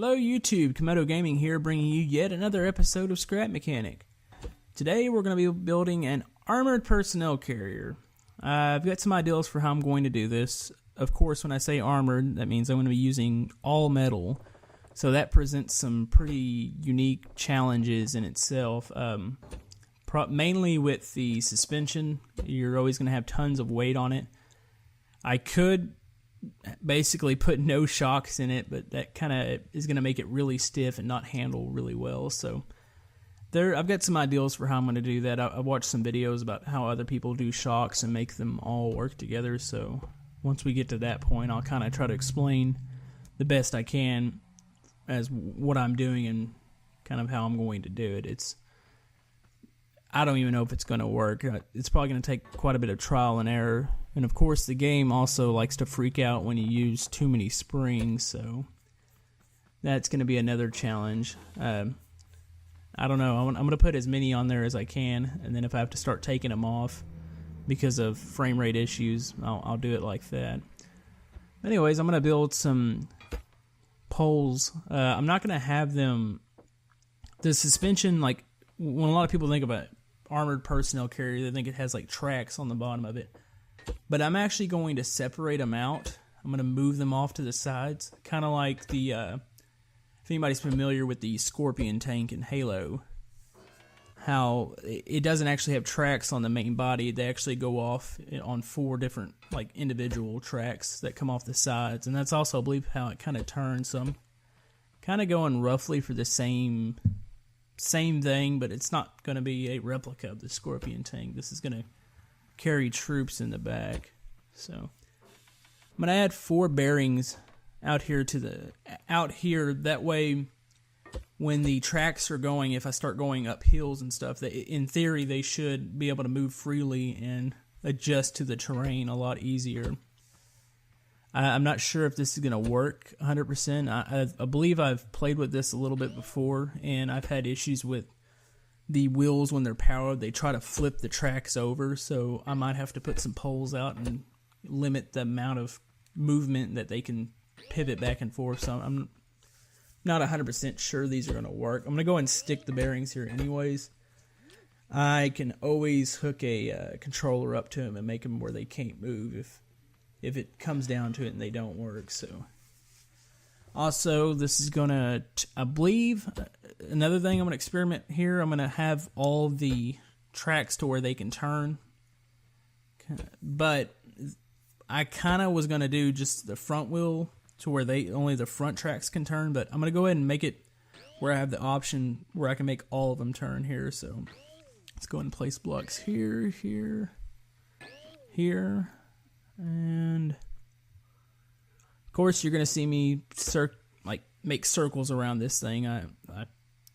Hello YouTube, Komodo Gaming here, bringing you yet another episode of Scrap Mechanic. Today we're going to be building an armored personnel carrier. I've got some ideas for how I'm going to do this. Of course, when I say armored, that means I'm going to be using all metal. So that presents some pretty unique challenges in itself. Mainly with the suspension, you're always going to have tons of weight on it. I could basically put no shocks in it, but that kind of is going to make it really stiff and not handle really well. So I've got some ideas for how I'm going to do that. I watched some videos about how other people do shocks and make them all work together. So once we get to that point, I'll kind of try to explain the best I can as what I'm doing and kind of how I'm going to do it. I don't even know if it's going to work. It's probably going to take quite a bit of trial and error. And of course, the game also likes to freak out when you use too many springs, so that's going to be another challenge. I don't know. I'm going to put as many on there as I can, and then if I have to start taking them off because of frame rate issues, I'll do it like that. Anyways, I'm going to build some poles. I'm not going to have them... The suspension, like, when a lot of people think about armored personnel carrier, they think it has, like, tracks on the bottom of it. But I'm actually going to separate them out. I'm going to move them off to the sides. Kind of like the, if anybody's familiar with the Scorpion tank in Halo, how it doesn't actually have tracks on the main body. They actually go off on 4 different, like, individual tracks that come off the sides. And that's also, I believe, how it kind of turns. So I'm kind of going roughly for the same thing, but it's not going to be a replica of the Scorpion tank. This is going to carry troops in the back. So I'm going to add 4 bearings out here that way when the tracks are going, if I start going up hills and stuff, in theory they should be able to move freely and adjust to the terrain a lot easier. I'm not sure if this is going to work 100%. I believe I've played with this a little bit before, and I've had issues with the wheels when they're powered. They try to flip the tracks over, so I might have to put some poles out and limit the amount of movement that they can pivot back and forth. So I'm not 100% sure these are going to work. I'm going to go and stick the bearings here anyways. I can always hook a controller up to them and make them where they can't move if it comes down to it and they don't work. So also, this is going to, I believe, another thing I'm going to experiment here, I'm going to have all the tracks to where they can turn. But I kind of was going to do just the front wheel to where only the front tracks can turn. But I'm going to go ahead and make it where I have the option where I can make all of them turn here. So let's go ahead and place blocks here, here, here. And of course, you're going to see me make circles around this thing.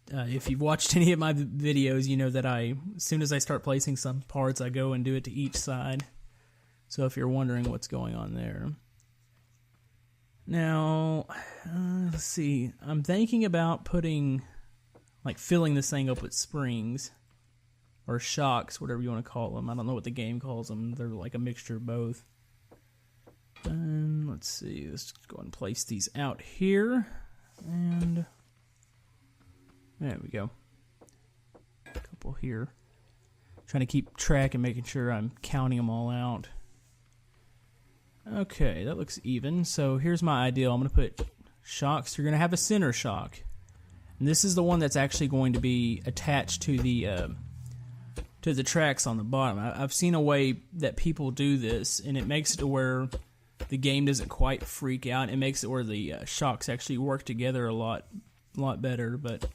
If you've watched any of my videos, you know that as soon as I start placing some parts, I go and do it to each side. So if you're wondering what's going on there. Now, let's see. I'm thinking about filling this thing up with springs or shocks, whatever you want to call them. I don't know what the game calls them. They're like a mixture of both. And let's see, let's go and place these out here, and there we go. A couple here. Trying to keep track and making sure I'm counting them all out. Okay, that looks even. So here's my ideal. I'm going to put shocks. You're going to have a center shock, and this is the one that's actually going to be attached to the tracks on the bottom. I've seen a way that people do this, and it makes it to where the game doesn't quite freak out. It makes it where the shocks actually work together a lot better, but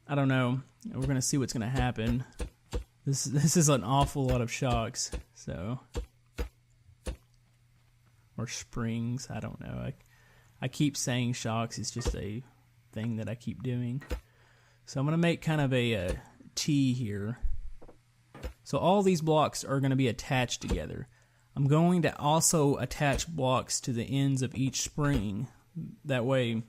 I don't know. We're going to see what's going to happen. This is an awful lot of shocks, so, or springs, I don't know. I keep saying shocks, it's just a thing that I keep doing. So I'm going to make kind of a T here. So all these blocks are going to be attached together. I'm going to also attach blocks to the ends of each spring. That way,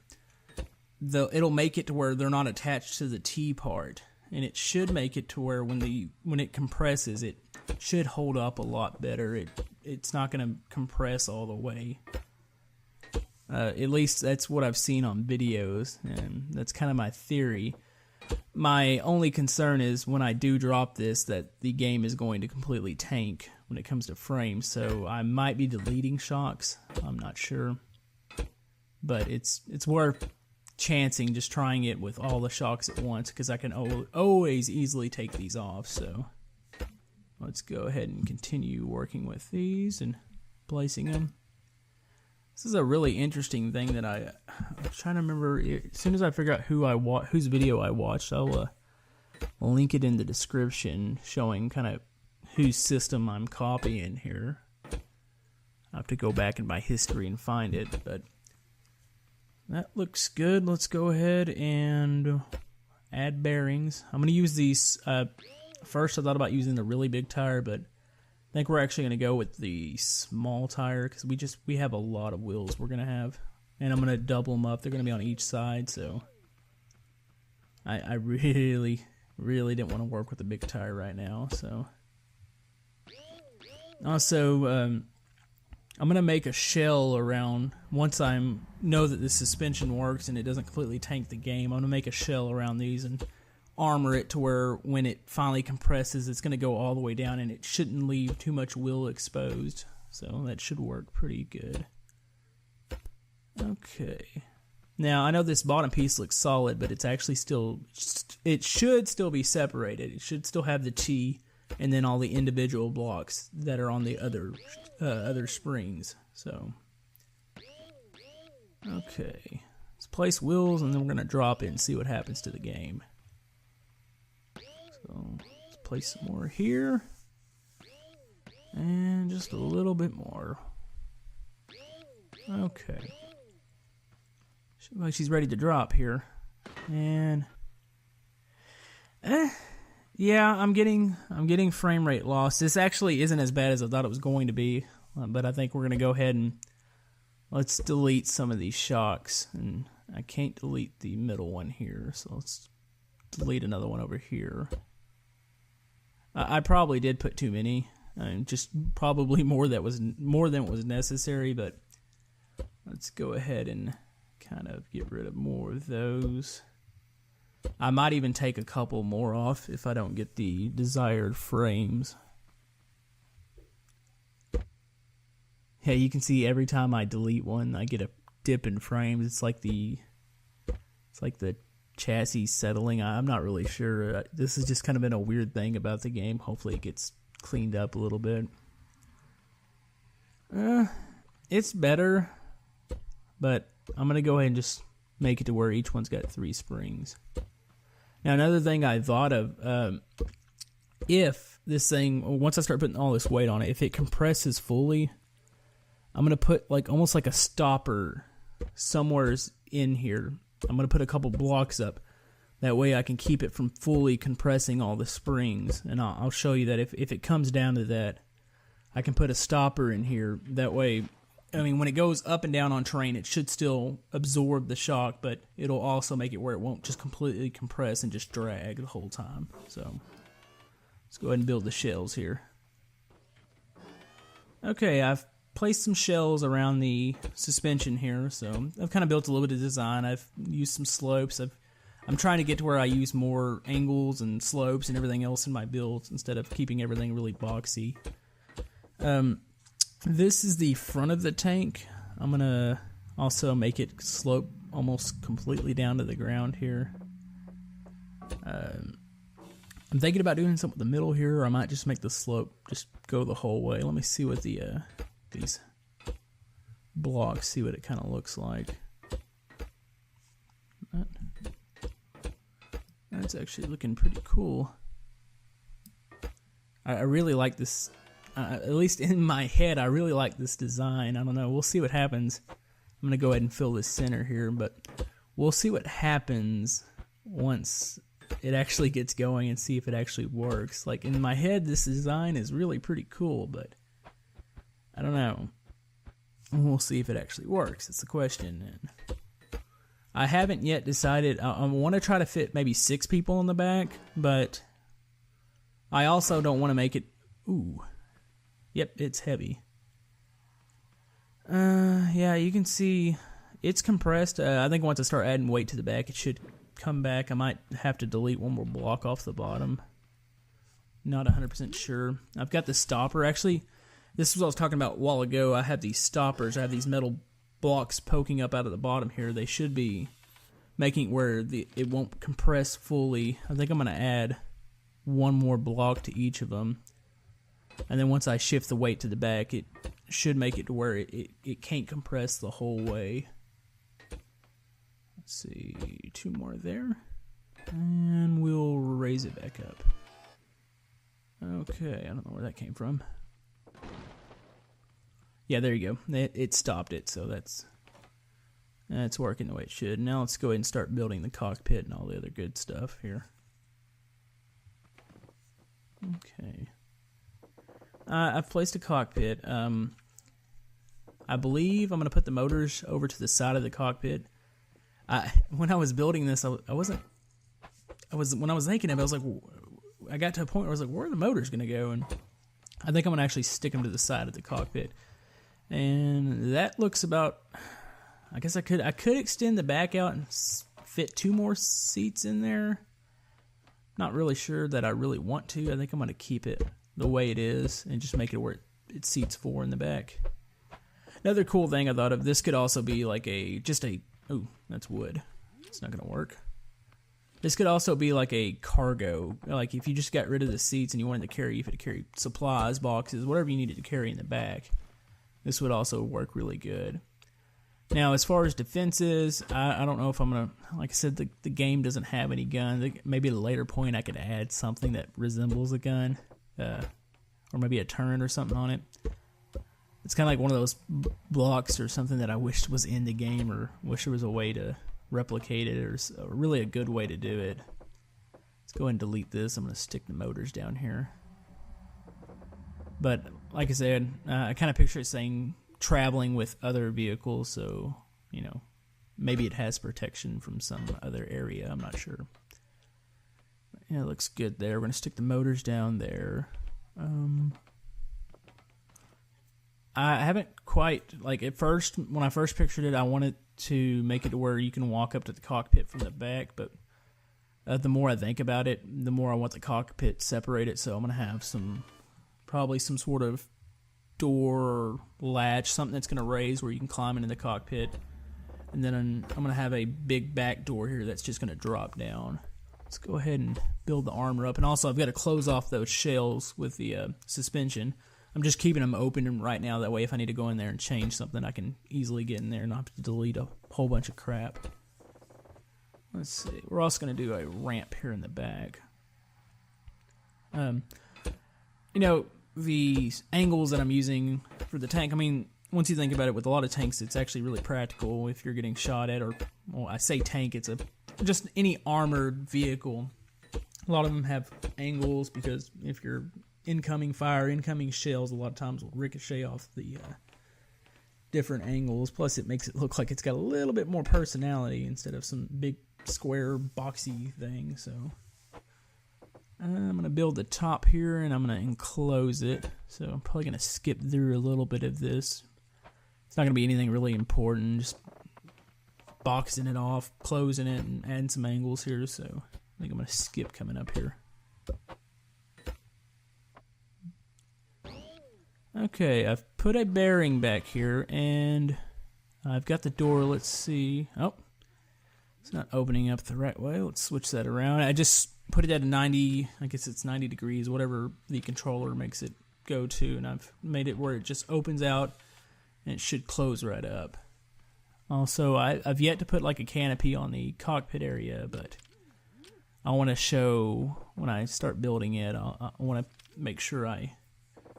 it'll make it to where they're not attached to the T part. And it should make it to where when it compresses, it should hold up a lot better. It's not going to compress all the way. At least that's what I've seen on videos, and that's kind of my theory. My only concern is when I do drop this that the game is going to completely tank when it comes to frames, so I might be deleting shocks. I'm not sure. But it's worth chancing, just trying it with all the shocks at once, because I can always easily take these off. So let's go ahead and continue working with these and placing them. This is a really interesting thing that I'm trying to remember. As soon as I figure out whose video I watched, I'll link it in the description, showing kind of whose system I'm copying here. I have to go back in my history and find it, but that looks good. Let's go ahead and add bearings. I'm going to use these. First, I thought about using the really big tire, but I think we're actually going to go with the small tire because we have a lot of wheels we're going to have. And I'm going to double them up. They're going to be on each side, so I really didn't want to work with the big tire right now. So also, I'm going to make a shell around, once I know that the suspension works and it doesn't completely tank the game, I'm going to make a shell around these and armor it to where when it finally compresses, it's going to go all the way down and it shouldn't leave too much wheel exposed. So that should work pretty good. Okay. Now, I know this bottom piece looks solid, but it's actually it should still be separated. It should still have the T and then all the individual blocks that are on the other springs. So, okay. Let's place wheels and then we're going to drop it and see what happens to the game. So, let's place some more here. And just a little bit more. Okay. Looks like she's ready to drop here. And yeah, I'm getting frame rate loss. This actually isn't as bad as I thought it was going to be, but I think we're going to go ahead and let's delete some of these shocks. And I can't delete the middle one here, so let's delete another one over here. I probably did put too many, just probably more than was necessary, but let's go ahead and kind of get rid of more of those. I might even take a couple more off if I don't get the desired frames. Yeah, you can see every time I delete one, I get a dip in frames. It's like the chassis settling. I'm not really sure. This has just kind of been a weird thing about the game. Hopefully it gets cleaned up a little bit. It's better, but I'm going to go ahead and just make it to where each one's got 3 springs. Now, another thing I thought of, if this thing, once I start putting all this weight on it, if it compresses fully, I'm going to put almost like a stopper somewhere in here. I'm going to put a couple blocks up. That way I can keep it from fully compressing all the springs. And I'll show you that if it comes down to that, I can put a stopper in here. That way, I mean, when it goes up and down on terrain, it should still absorb the shock, but it'll also make it where it won't just completely compress and just drag the whole time. So let's go ahead and build the shells here. Okay, I've placed some shells around the suspension here, so I've kind of built a little bit of design. I've used some slopes. I'm trying to get to where I use more angles and slopes and everything else in my builds instead of keeping everything really boxy. This is the front of the tank. I'm going to also make it slope almost completely down to the ground here. I'm thinking about doing something with the middle here, or I might just make the slope just go the whole way. Let me see what these blocks, see what it kind of looks like. That's actually looking pretty cool. I really like this. At least in my head, I really like this design. I don't know. We'll see what happens. I'm going to go ahead and fill this center here, but we'll see what happens once it actually gets going and see if it actually works. Like, in my head, this design is really pretty cool, but I don't know. We'll see if it actually works. It's the question. And I haven't yet decided. I want to try to fit maybe 6 people in the back, but I also don't want to make it... Ooh. Yep, it's heavy. Yeah, you can see it's compressed. I think once I start adding weight to the back, it should come back. I might have to delete one more block off the bottom. Not 100% sure. I've got the stopper. Actually, this is what I was talking about a while ago. I have these stoppers. I have these metal blocks poking up out of the bottom here. They should be making it where it won't compress fully. I think I'm going to add one more block to each of them. And then once I shift the weight to the back, it should make it to where it can't compress the whole way. Let's see, 2 more there. And we'll raise it back up. Okay, I don't know where that came from. Yeah, there you go. It stopped it, so that's working the way it should. Now let's go ahead and start building the cockpit and all the other good stuff here. Okay. I've placed a cockpit. I believe I'm going to put the motors over to the side of the cockpit. When I was building this, when I was thinking of it, I was like, I got to a point where I was like, where are the motors going to go? And I think I'm going to actually stick them to the side of the cockpit. And that looks about, I guess I could extend the back out and fit 2 more seats in there. Not really sure that I really want to. I think I'm going to keep it the way it is and just make it where it seats 4 in the back. Another cool thing I thought of, this could also be like oh, that's wood. It's not going to work. This could also be like a cargo. Like if you just got rid of the seats and you wanted to carry supplies, boxes, whatever you needed to carry in the back, this would also work really good. Now, as far as defenses, I don't know if I'm going to, like I said, the game doesn't have any guns. Maybe at a later point I could add something that resembles a gun. Or maybe a turret or something on it. It's kind of like one of those blocks or something that I wished was in the game, or wish there was a way to replicate it, or really a good way to do it. Let's go ahead and delete this. I'm going to stick the motors down here. But like I said, I kind of picture it saying traveling with other vehicles, so maybe it has protection from some other area. I'm not sure. Yeah, it looks good there. We're going to stick the motors down there. I haven't quite, like at first, when I first pictured it, I wanted to make it to where you can walk up to the cockpit from the back, but the more I think about it, the more I want the cockpit separated, so I'm going to have probably some sort of door or latch, something that's going to raise where you can climb into the cockpit, and then I'm going to have a big back door here that's just going to drop down. Let's go ahead and build the armor up. And also, I've got to close off those shells with the suspension. I'm just keeping them open right now. That way, if I need to go in there and change something, I can easily get in there and not have to delete a whole bunch of crap. Let's see. We're also going to do a ramp here in the back. The angles that I'm using for the tank, I mean, once you think about it, with a lot of tanks, it's actually really practical if you're getting shot at, or, well, I say tank, it's just any armored vehicle. A lot of them have angles because if you're incoming fire, incoming shells, a lot of times will ricochet off the different angles. Plus, it makes it look like it's got a little bit more personality instead of some big square boxy thing. So I'm going to build the top here and I'm going to enclose it. So I'm probably going to skip through a little bit of this. It's not going to be anything really important, just boxing it off, closing it, and adding some angles here. So I think I'm going to skip coming up here. Okay, I've put a bearing back here, and I've got the door. Let's see. Oh, it's not opening up the right way. Let's switch that around. I just put it at a 90, I guess it's 90 degrees, whatever the controller makes it go to, and I've made it where it just opens out, and it should close right up. Also, I've yet to put like a canopy on the cockpit area, but I want to show when I start building it. I want to make sure I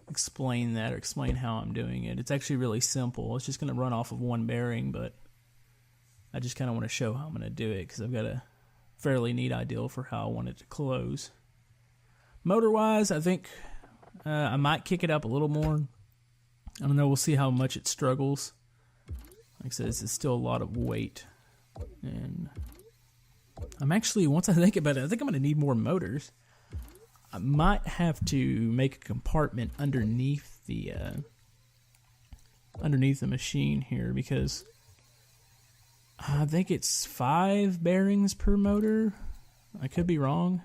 explain that, or explain how I'm doing it. It's actually really simple. It's just going to run off of one bearing, but I just kind of want to show how I'm going to do it because I've got a fairly neat idea for how I want it to close. Motor-wise, I think I might kick it up a little more. I don't know. We'll see how much it struggles. Like I said, it's still a lot of weight. And I'm actually, once I think about it, I think I'm going to need more motors. I might have to make a compartment underneath the machine here, because I think it's 5 bearings per motor. I could be wrong.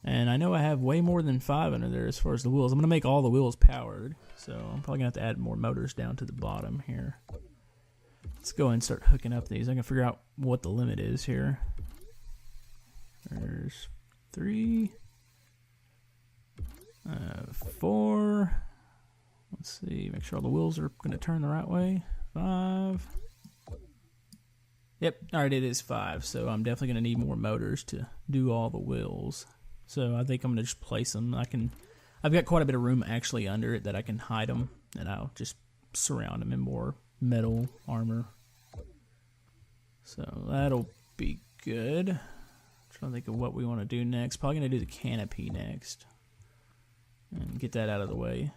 And I know I have way more than 5 under there as far as the wheels. I'm going to make all the wheels powered, so I'm probably going to have to add more motors down to the bottom here. Let's go ahead and start hooking up these. I can figure out what the limit is here. There's 3, 4. Let's see, make sure all the wheels are going to turn the right way. 5. Yep, alright, it is 5, so I'm definitely going to need more motors to do all the wheels. So I think I'm going to just place them. I've got quite a bit of room actually under it that I can hide them, and I'll just surround them in more metal armor. So that'll be good. I'm trying to think of what we want to do next. Probably going to do the canopy next and get that out of the way.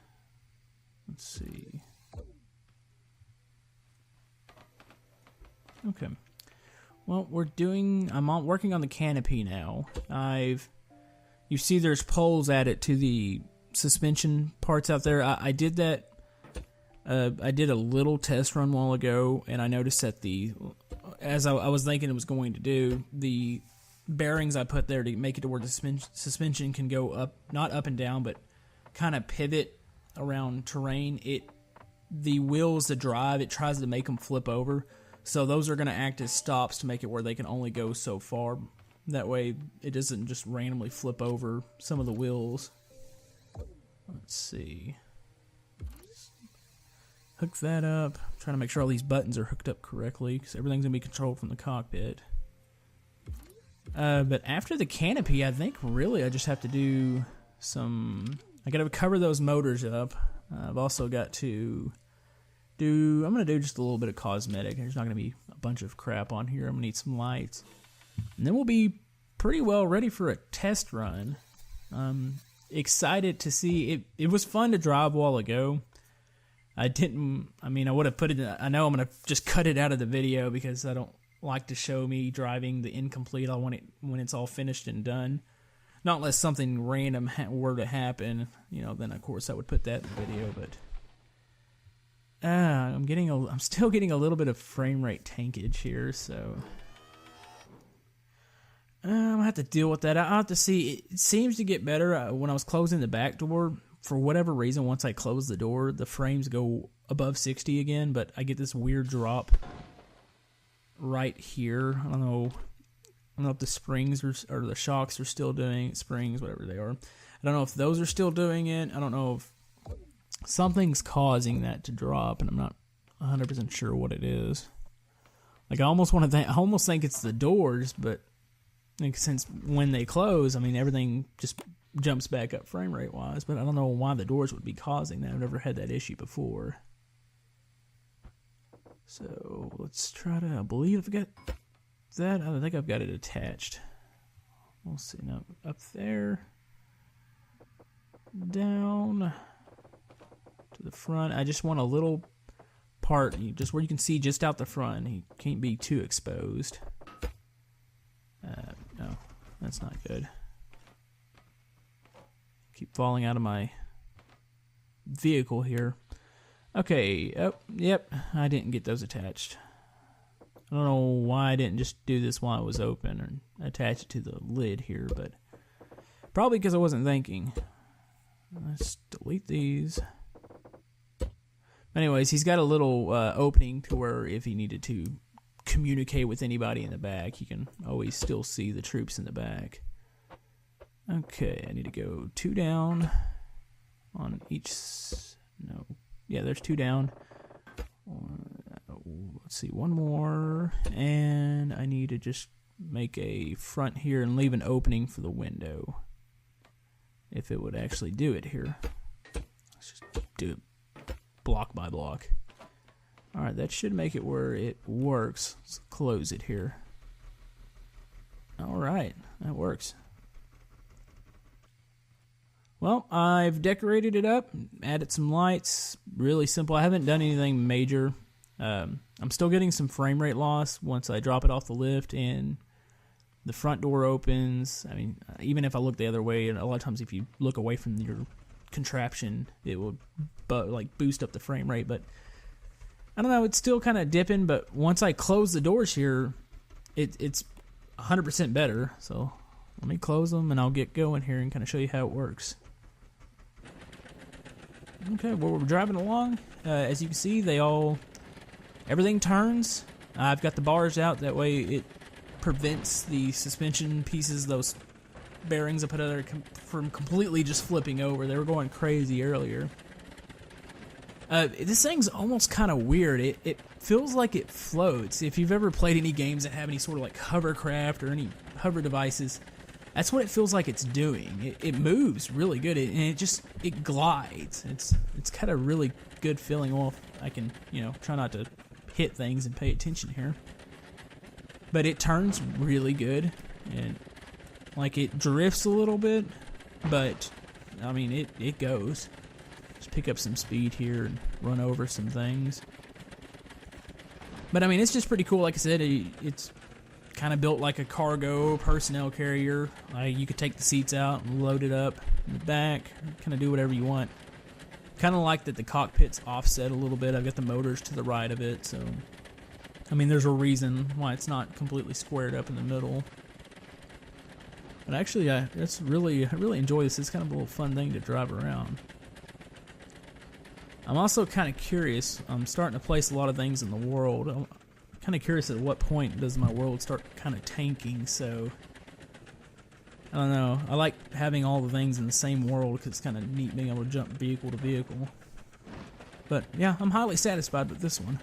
Let's see. Okay. Well, I'm working on the canopy now. You see there's poles added to the suspension parts out there. I did that. I did a little test run a while ago, and I noticed that as I was thinking it was going to do, the bearings I put there to make it to where the suspension can go up, not up and down, but kind of pivot around terrain. The wheels, the drive, it tries to make them flip over. So those are going to act as stops to make it where they can only go so far. That way it doesn't just randomly flip over some of the wheels. Let's see. Hook that up. I'm trying to make sure all these buttons are hooked up correctly because everything's going to be controlled from the cockpit. But after the canopy, I think really I just have to do I got to cover those motors up. I've also got to I'm going to do just a little bit of cosmetic. There's not going to be a bunch of crap on here. I'm going to need some lights. And then we'll be pretty well ready for a test run. Excited to see. It was fun to drive a while ago. I would have put it in, I know I'm going to just cut it out of the video because I don't like to show me driving the incomplete. I want it when it's all finished and done. Not unless something random were to happen, then of course I would put that in the video, but I'm still getting a little bit of frame rate tankage here, so I'm gonna have to deal with that. I'll have to see. It seems to get better when I was closing the back door. For whatever reason, once I close the door, the frames go above 60 again, but I get this weird drop right here. I don't know if the springs or the shocks are still doing springs, whatever they are. I don't know if those are still doing it. I don't know if something's causing that to drop, and I'm not 100% sure what it is. Like I almost think it's the doors, but since when they close, everything just jumps back up frame rate wise. But I don't know why the doors would be causing that. I've never had that issue before. So let's try to. I believe I've got that. I think I've got it attached. We'll see now. Up there, down to the front. I just want a little part, just where you can see just out the front. He can't be too exposed. No, that's not good. Keep falling out of my vehicle here. Okay, oh, yep, I didn't get those attached. I don't know why I didn't just do this while it was open or attach it to the lid here, but probably because I wasn't thinking. Let's delete these. Anyways, he's got a little opening to where if he needed to communicate with anybody in the back, he can always still see the troops in the back. Okay, I need to go 2 down on each. No, yeah, there's 2 down. Let's see, 1 more, and I need to just make a front here and leave an opening for the window. If it would actually do it here. Let's just do it block by block. Alright, that should make it where it works. Let's close it here. Alright, that works. Well, I've decorated it up, added some lights. Really simple. I haven't done anything major. I'm still getting some frame rate loss once I drop it off the lift and the front door opens. Even if I look the other way, and a lot of times if you look away from your contraption, it will boost up the frame rate. But I don't know, it's still kind of dipping, but once I close the doors here, it's 100% better. So let me close them and I'll get going here and kind of show you how it works. Okay, well, we're driving along. As you can see, everything turns. I've got the bars out, that way it prevents the suspension pieces, those bearings I put out there, from completely just flipping over. They were going crazy earlier. This thing's almost kind of weird. It feels like it floats. If you've ever played any games that have any sort of like hovercraft or any hover devices, that's what it feels like it's doing. It moves really good, and it glides. It's got a really good feeling. Well, I can try not to hit things and pay attention here, but it turns really good, and like it drifts a little bit, but I mean it goes. Just pick up some speed here and run over some things. But I mean, it's just pretty cool. Like I said, it's kind of built like a cargo personnel carrier. You could take the seats out and load it up in the back, kind of do whatever you want. Kind of like that the cockpit's offset a little bit. I've got the motors to the right of it, so I mean, there's a reason why it's not completely squared up in the middle. But actually, I really enjoy this. It's kind of a little fun thing to drive around. I'm also kind of curious. I'm starting to place a lot of things in the world. I'm kind of curious at what point does my world start kind of tanking, so I don't know. I like having all the things in the same world because it's kind of neat being able to jump vehicle to vehicle. But yeah, I'm highly satisfied with this one.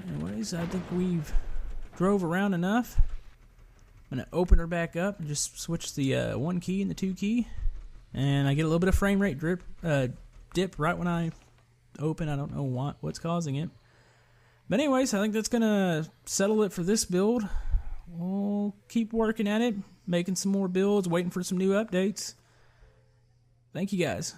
Anyways, I think we've drove around enough. I'm going to open her back up and just switch the 1 key and the 2 key. And I get a little bit of frame rate dip right when I open. I don't know what's causing it. But anyways, I think that's going to settle it for this build. We'll keep working at it, making some more builds, waiting for some new updates. Thank you guys.